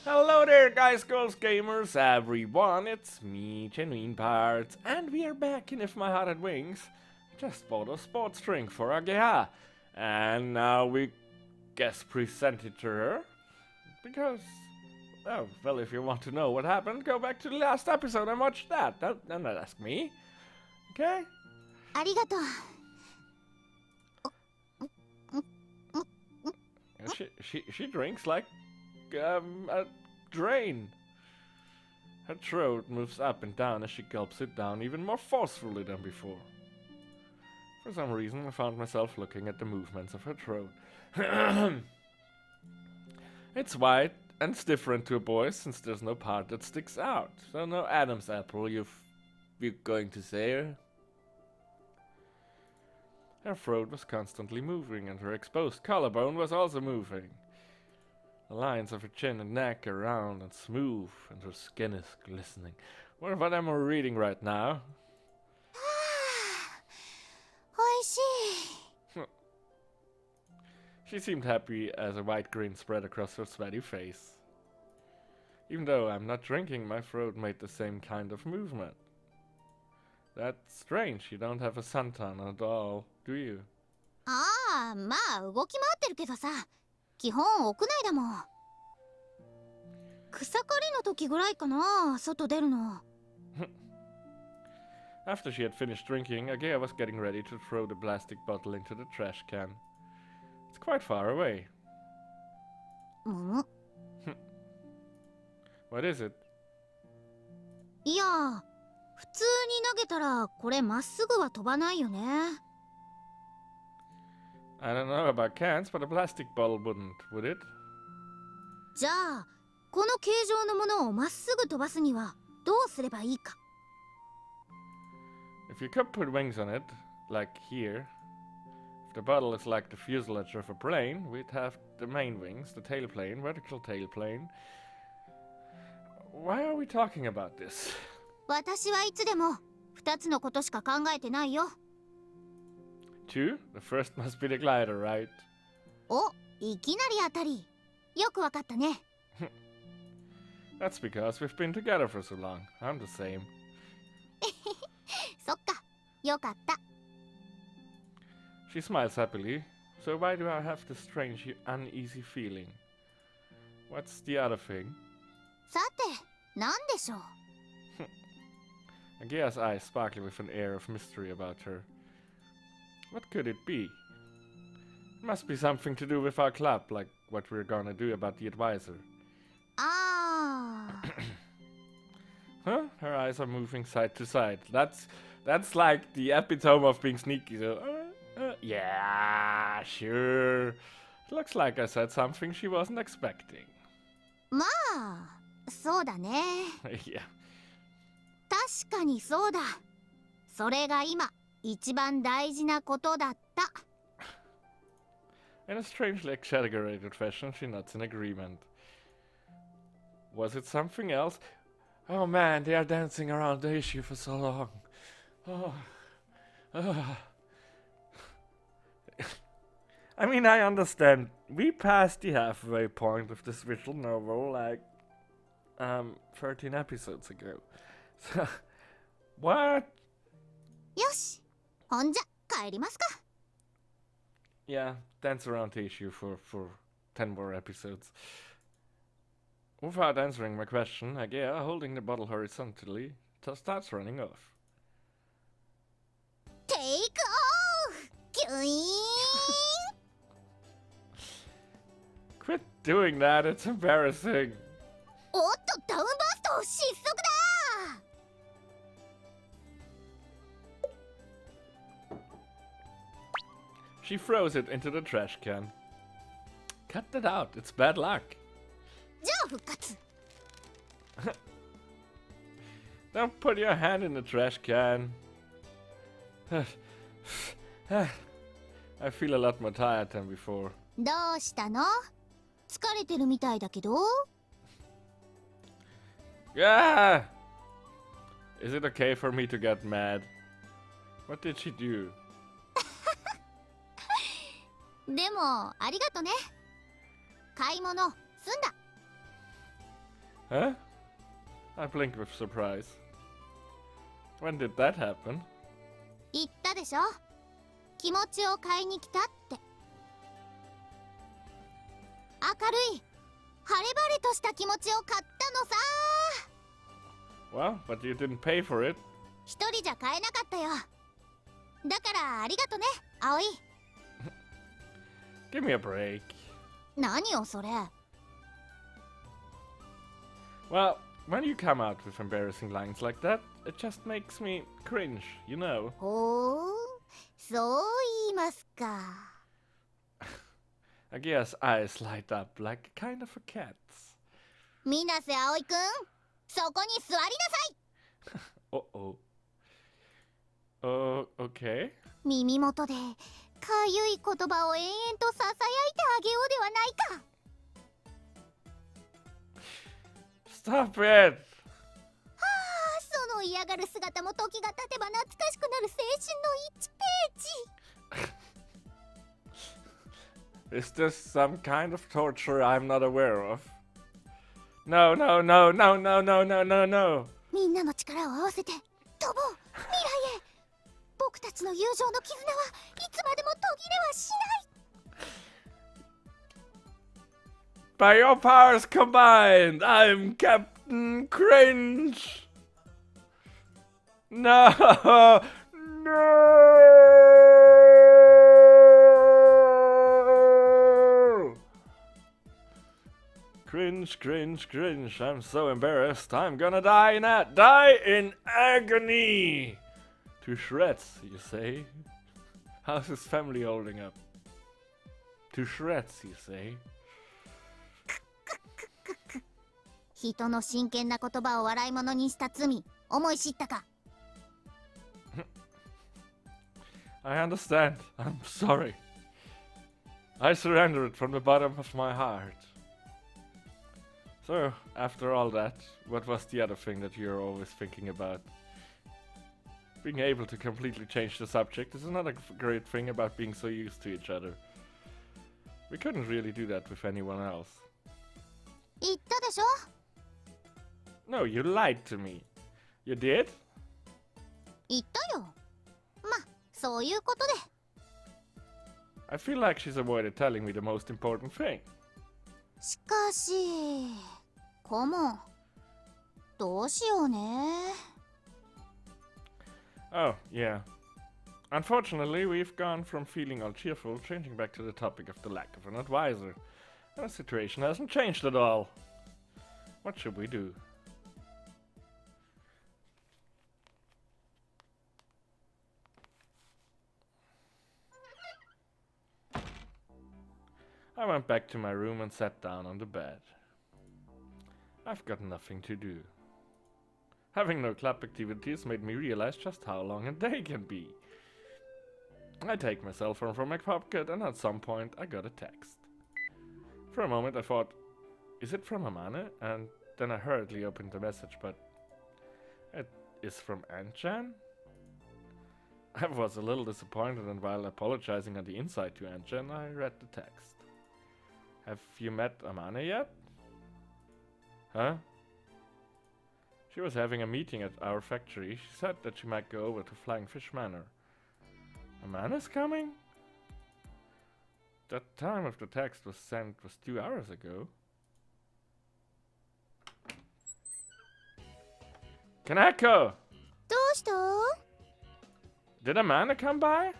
Hello there, guys, girls, gamers, everyone. It's me, GenuineParts, and we are back in If My Heart Had Wings. Just bought a sports drink for Ageha, and now we guest presented to her because, oh, well, if you want to know what happened, go back to the last episode and watch that. Don't ask me, okay? Arigato. She drinks like a drain. Her throat moves up and down as she gulps it down even more forcefully than before. For some reason, I found myself looking at the movements of her throat. It's white and it's different to a boy's since there's no part that sticks out. So no Adam's apple, you're going to say. Her throat was constantly moving and her exposed collarbone was also moving. The lines of her chin and neck are round and smooth, and her skin is glistening. What am I reading right now? She seemed happy as a white grin spread across her sweaty face. Even though I'm not drinking, my throat made the same kind of movement. That's strange, you don't have a suntan at all, do you? ああ、まあ動き回ってるけどさ、基本屋内だもん。草刈りの時ぐらいかな、外出るの。After she had finished drinking, Agea was getting ready to throw the plastic bottle into the trash can. It's quite far away. What is it? いや、普通に投げたらこれまっすぐは飛ばないよね。I don't know about cans, but a plastic bottle wouldn't, would it? じゃあ、この形状のものをまっすぐ飛ばすにはどうすればいいか。If you could put wings on it, like here, if the bottle is like the fuselage of a plane, we'd have the main wings, the tailplane, vertical tailplane. Why are we talking about this? 私はいつでも2つのことしか考えてないよ。Two? The first must be the glider, right? お、いきなり当たり。よくわかったね。That's because we've been together for so long. I'm the same. そっか、よかった。She smiles happily. So why do I have this strange, uneasy feeling? What's the other thing? さて、なんでしょう。Agea's eyes sparkle with an air of mystery about her. What could it be? It must be something to do with our club, like what we're gonna do about the advisor. Ah. Huh? Her eyes are moving side to side. That's like the epitome of being sneaky. So, yeah, sure. It looks like I said something she wasn't expecting. まあ、そうだね。Yeah. 確かにそうだ。それが今一番大事なことだった。In a strangely exaggerated fashion, she nods in agreement. Was it something else? Oh man, they are dancing around the issue for so long. I mean, I understand. We passed the halfway point of this visual novel like 13 episodes ago. So, what? よし、ほんじゃ帰りますか。Yeah, dance around the issue for 10 more episodes. Without answering my question, Agea, holding the bottle horizontally, starts running off. Take off! キュイーン Quit doing that, it's embarrassing. おっと、ダウンバースト失速だ。She throws it into the trash can. Cut that out, it's bad luck. じゃあ復活。Don't put your hand in the trash can. I feel a lot more tired than before. どうしたの？疲れてるみたいだけど。Yeah! Is it okay for me to get mad? What did she do? でもありがとね。買い物済んだ。 Huh? I blinked with surprise. When did that happen? 言ったでしょ。気持ちを買いに来たって。明るい晴れ晴れとした気持ちを買ったのさ。 Well, but you didn't pay for it. 一人じゃ買えなかったよ。だからありがとね、葵。Give me a break. 何よそれ。 Well, when you come out with embarrassing lines like that, it just makes me cringe, you know. ほう、そう言いますか。 I guess eyes light up like a kind of a cat's. 水瀬葵くん、そこに座りなさい。 Uh-oh. Okay. 耳元でかゆい言葉を延々とささやいてあげようではないか。 Stop it! その嫌がる姿も時が経てば懐かしくなる青春の1ページ。 Is this some kind of torture I'm not aware of? No, no, no, no, no, no, no, no, no. みんなの力を合わせて飛ぼう未来へ。僕たちの友情の絆はいつまでも途切れはしない。 By your powers combined, I'm Captain Cringe. No, no. Cringe, cringe, cringe. I'm so embarrassed. I'm gonna die in agony. To shreds, you say? How's his family holding up? To shreds, you say? 人の真剣な言葉を笑い物にした罪、思い知ったか。 I understand. I'm sorry. I surrender it from the bottom of my heart. So, after all that, what was the other thing that you're always thinking about? Being able to completely change the subject is another great thing about being so used to each other. We couldn't really do that with anyone else. 言ったでしょ。 No, you lied to me. You did? 言ったよ。ま、そういうことで。 I feel like she's avoided telling me the most important thing. しかし、顧問、どうしようね。 Oh, yeah. Unfortunately, we've gone from feeling all cheerful, changing back to the topic of the lack of an advisor. And the situation hasn't changed at all. What should we do? I went back to my room and sat down on the bed. I've got nothing to do. Having no club activities made me realize just how long a day can be. I take my cell phone from my pocket and at some point I got a text. For a moment I thought, is it from Amane? And then I hurriedly opened the message, but it is from Anchan? I was a little disappointed, and while apologizing on the inside to Anchan, I read the text. Have you met Amane yet? Huh? She was having a meeting at our factory. She said that she might go over to Flying Fish Manor. Amane's coming? That time of the text was sent was 2 hours ago. Kaneko! どうした？ Did Amane come by?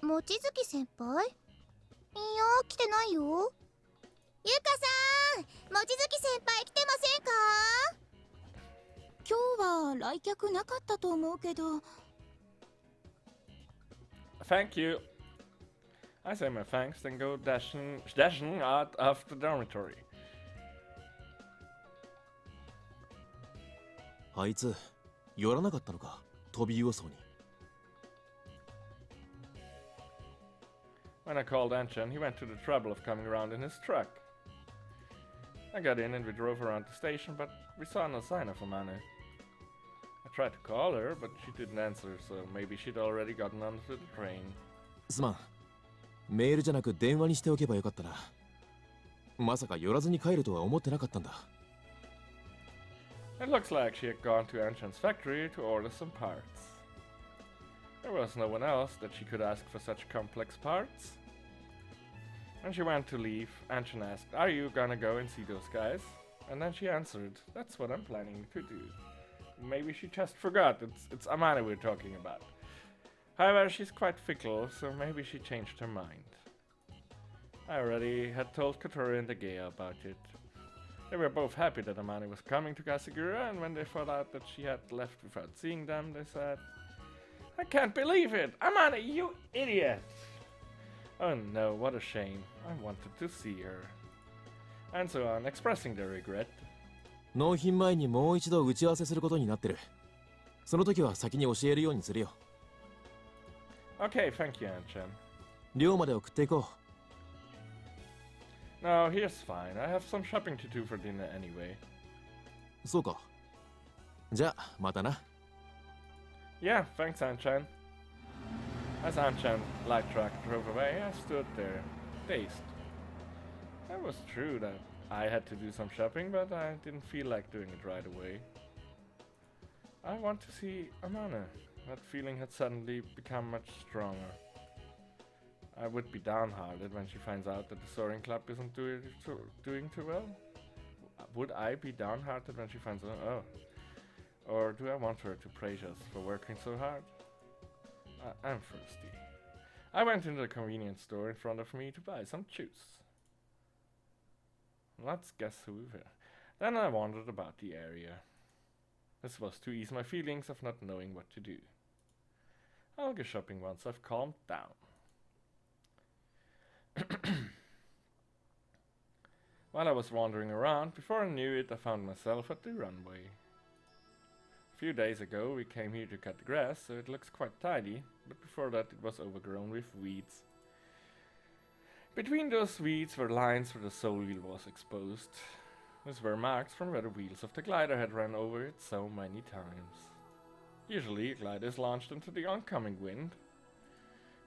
望月先輩？いや、来てないよ。ゆかさん、望月先輩来てませんか？今日は来客なかったと思うけど。 Thank you. I say my thanks, then go dashing out of the dormitory. あいつ寄らなかったのか、飛び予想に。 When I called Anchan, he went to the trouble of coming around in his truck. I got in and we drove around the station, but we saw no sign of Amane. I tried to call her, but she didn't answer, so maybe she'd already gotten onto the train. すまん。メールじゃなく電話にしておけばよかったな。まさか寄らずに帰るとは思ってなかったんだ。It looks like she had gone to Anshan's factory to order some parts. There was no one else that she could ask for such complex parts. When she went to leave, Anshan asked, "Are you gonna go and see those guys?" And then she answered, "That's what I'm planning to do." Maybe she just forgot. It's Amane we're talking about. However, she's quite fickle, so maybe she changed her mind. I already had told Kotori and Agea about it. They were both happy that Amane was coming to Kasagura, and when they found out that she had left without seeing them, they said, "I can't believe it! Amane, you idiot!" Oh no, what a shame. I wanted to see her. And so on, expressing their regret. 納品前にもう一度打ち合わせすることになってる。その時は先に教えるようにするよ。Okay, thank you, Anshan. 寮まで送っていこう。No, here's fine. I have some shopping to do for dinner anyway. そうか。じゃあ、またな。Yeah, thanks, Anshan. As Anshan's light truck drove away, I stood there, dazed. It was true that I had to do some shopping, but I didn't feel like doing it right away. I want to see Amane. That feeling had suddenly become much stronger. I would be downhearted when she finds out that the Soaring Club isn't doing too well. Would I be downhearted when she finds out? Oh. Or do I want her to praise us for working so hard? I'm thirsty. I went into the convenience store in front of me to buy some juice. Let's guess who we were. Then I wandered about the area. This was to ease my feelings of not knowing what to do. I'll go shopping once I've calmed down. While I was wandering around, before I knew it, I found myself at the runway. A few days ago we came here to cut the grass, so it looks quite tidy, but before that it was overgrown with weeds. Between those weeds were lines where the sole wheel was exposed. These were marks from where the wheels of the glider had run over it so many times. Usually a glider is launched into the oncoming wind.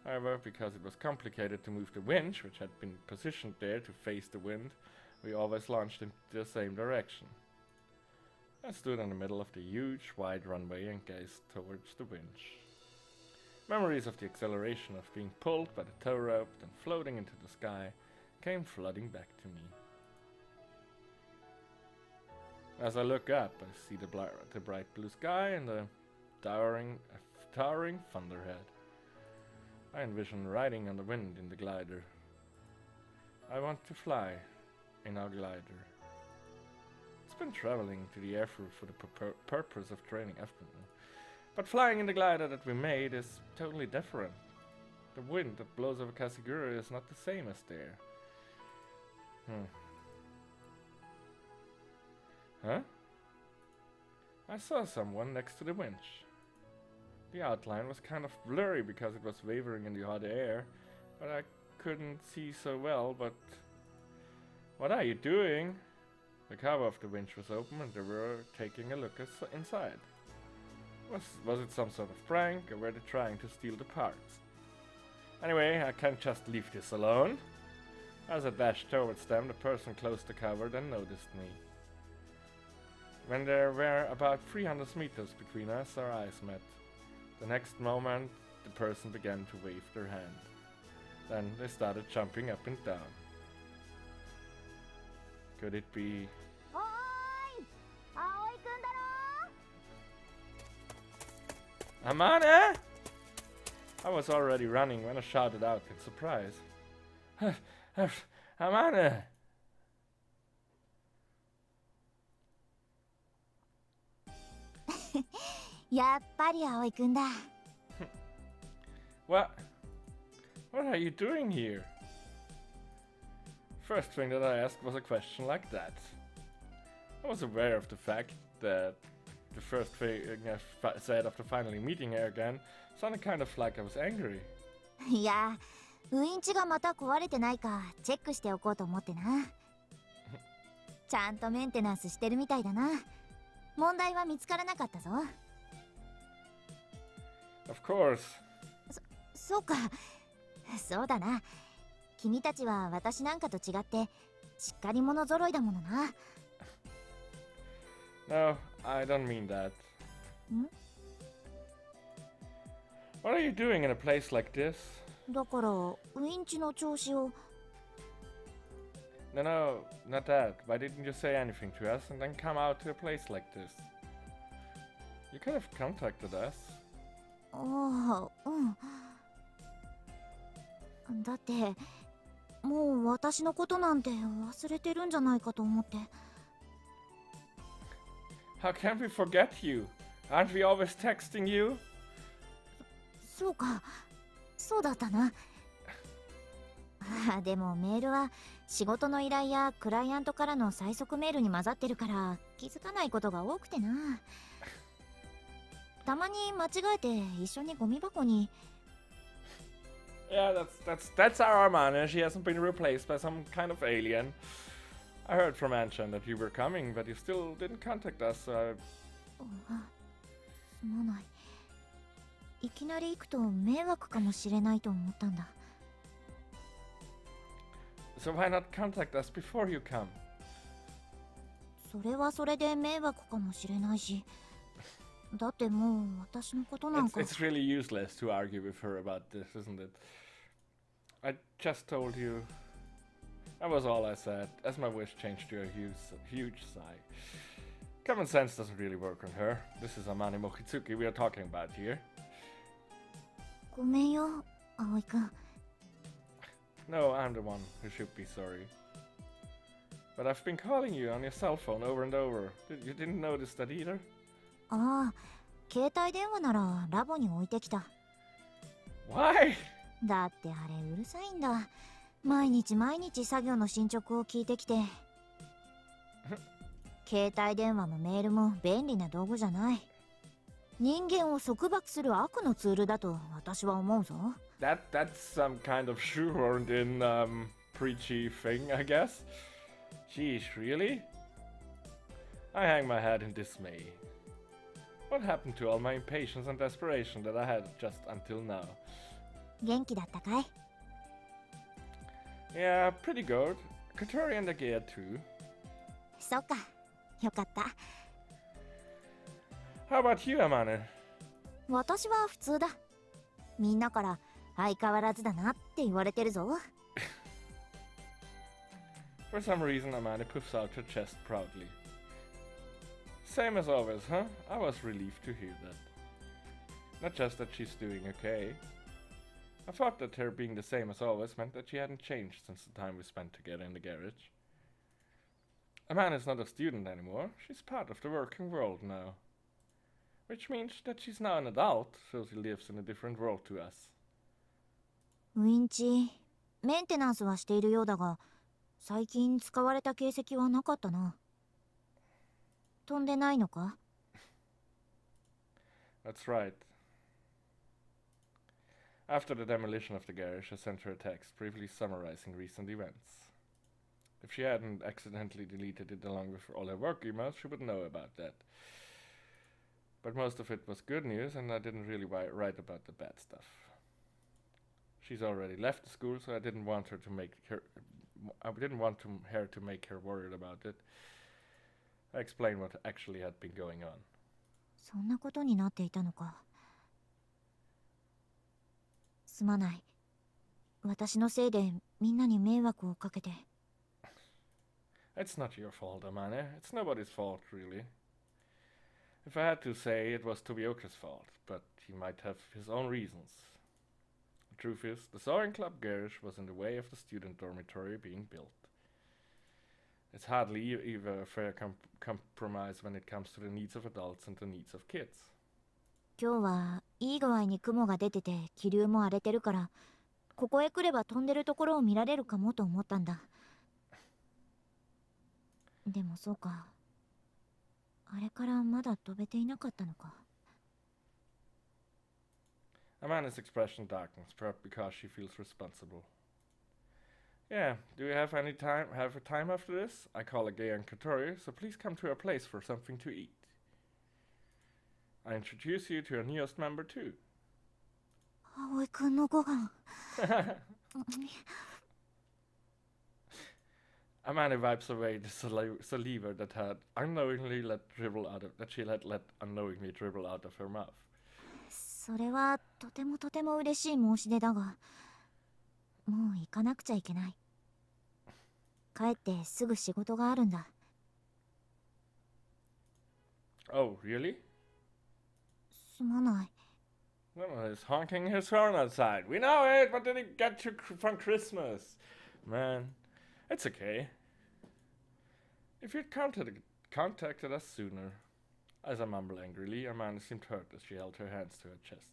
However, because it was complicated to move the winch, which had been positioned there to face the wind, we always launched in the same direction. I stood in the middle of the huge wide runway and gazed towards the winch. Memories of the acceleration of being pulled by the tow rope and floating into the sky came flooding back to me. As I look up, I see the bright blue sky and the towering thunderhead. I envision riding on the wind in the glider. I want to fly in our glider. It's been traveling to the airfield for the purpose of training F-People. But flying in the glider that we made is totally different. The wind that blows over Kasagura is not the same as there. Huh? I saw someone next to the winch. The outline was kind of blurry because it was wavering in the hot air, but I couldn't see so well, but... What are you doing? The cover of the winch was open and they were taking a look inside. Was it some sort of prank, or were they trying to steal the parts? Anyway, I can't just leave this alone. As I dashed towards them, the person closed the cover, then noticed me. When there were about 300 meters between us, our eyes met. The next moment, the person began to wave their hand. Then they started jumping up and down. Could it be... Oi! Aoi-kun daro! Amane! I was already running when I shouted out in surprise. Amane! Yappari Aoi-kun da. What are you doing here? First thing that I asked was a question like that. I was aware of the fact that the first thing I said after finally meeting her again sounded kind of like I was angry. いや、ウインチがまた壊れてないかチェックしておこうと思ってな。ちゃんとメンテナンスしてるみたいだな。問題は見つからなかったぞ。Of course. そうか。そうだな。君たちは私なんかと違ってしっかり者揃いだものな。No, I don't mean that. What are you doing in a place like this? だからウィンチの調子を。No, no, not that. Why didn't you say anything to us and then come out to a place like this? You could have contacted us. ああ、うん。だってもう私のことなんて忘れてるんじゃないかと思って。How can we forget you? Aren't we always texting you? そうか、そうだったな。でもメールは仕事の依頼やクライアントからの催促メールに混ざってるから気づかないことが多くてな。たまに間違えて一緒にゴミ箱に。Yeah, that's our Amane. She hasn't been replaced by some kind of alien. I heard from Anshan that you were coming, but you still didn't contact us, so I... すまない。いきなり行くと迷惑かもしれないと思ったんだ。So why not contact us before you come? それはそれで迷惑かもしれないし。だってもう私のことなんか。It's really useless to argue with her about this, isn't it? I just told you. That was all I said, as my wish changed to a huge sigh. Common sense doesn't really work on her. This is Amane Mochitsuki we are talking about here. ごめんよ、葵くん。No, I'm the one who should be sorry. But I've been calling you on your cell phone over and over. You didn't notice that either? ああ、携帯電話ならラボに置いてきた。Why? だってあれうるさいんだ。毎日作業の進捗を聞いてきて。携帯電話もメールも便利な道具じゃない。人間を束縛する悪のツールだと私は思うぞ。That's some kind of shoehorned in preachy thing, I guess. Sheesh, really? I hang my head in dismay. What happened to all my impatience and desperation that I had just until now? 元気だったかい？ Yeah, pretty good. Katori and Agea too. そっか、よかった。How about you, Amane? 私は普通だ。みんなから相変わらずだなって言われてるぞ。For some reason, Amane puffs out her chest proudly. Same as always, huh? I was relieved to hear that. Not just that she's doing okay. I thought that her being the same as always meant that she hadn't changed since the time we spent together in the garage. Amane is not a student anymore. She's part of the working world now. Which means that she's now an adult, so she lives in a different world to us. ウィンチ、メンテナンスはしているようだが、最近使われた形跡はなかったな。飛んでないのか？ That's right. After the demolition of the garage, I sent her a text briefly summarizing recent events. If she hadn't accidentally deleted it along with all her work emails, she would know about that. But most of it was good news, and I didn't really write about the bad stuff. She's already left the school, so I didn't want her to make her worried about it. I explained what actually had been going on. そんなことになっていたのか。すまない。私のせいでみんなに迷惑をかけて。It's not your fault, Amane. It's nobody's fault, really. If I had to say, it was Tobioka's fault, but he might have his own reasons. The truth is, the Soaring Club garage was in the way of the student dormitory being built. It's hardly even a fair compromise when it comes to the needs of adults and the needs of kids. 今日はいい具合に雲が出てて気流も荒れてるから、ここへ来れば飛んでるところを見られるかもと思ったんだ。でもそうか。あれからまだ飛べていなかったのか。Amanda's expression darkens, perhaps because she feels responsible. Yeah, do you have any time? Have a time after this? I call Agea and Katori, so please come to our place for something to eat. I introduce you to our newest member too. 葵くんのご飯。Amani wipes away the saliva that had unknowingly that she had let unknowingly dribble out of her mouth. それはとてもとても嬉しい申し出だが、もう行かなくちゃいけない。帰ってすぐ仕事があるんだ。Oh, really? すまない。No, he's honking his horn outside. We know it. What did he get you from Christmas? Man, it's okay. If you'd contacted us sooner. As I mumble angrily, Amanda seemed hurt as she held her hands to her chest.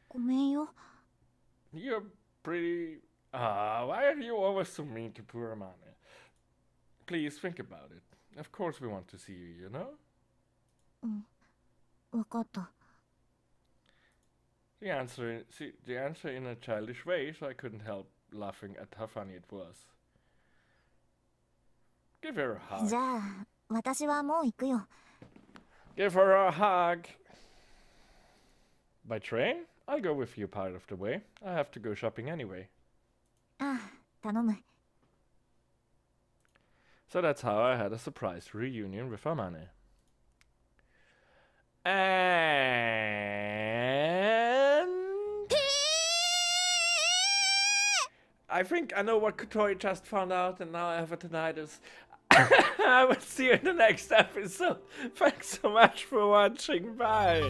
ごめんよ。 You're pretty... why are you always so mean to poor Amanda? Please think about it. Of course we want to see you, you know? うん、わかった。The answer in a childish way, so I couldn't help laughing at how funny it was. Give her a hug. じゃあ、私はもう行くよ。Give her a hug. By train? I'll go with you part of the way. I have to go shopping anyway. ああ、頼む。So that's how I had a surprise reunion with Amane. And... I think I know what Kotori just found out, and now I have a tinnitus. I will see you in the next episode. Thanks so much for watching. Bye.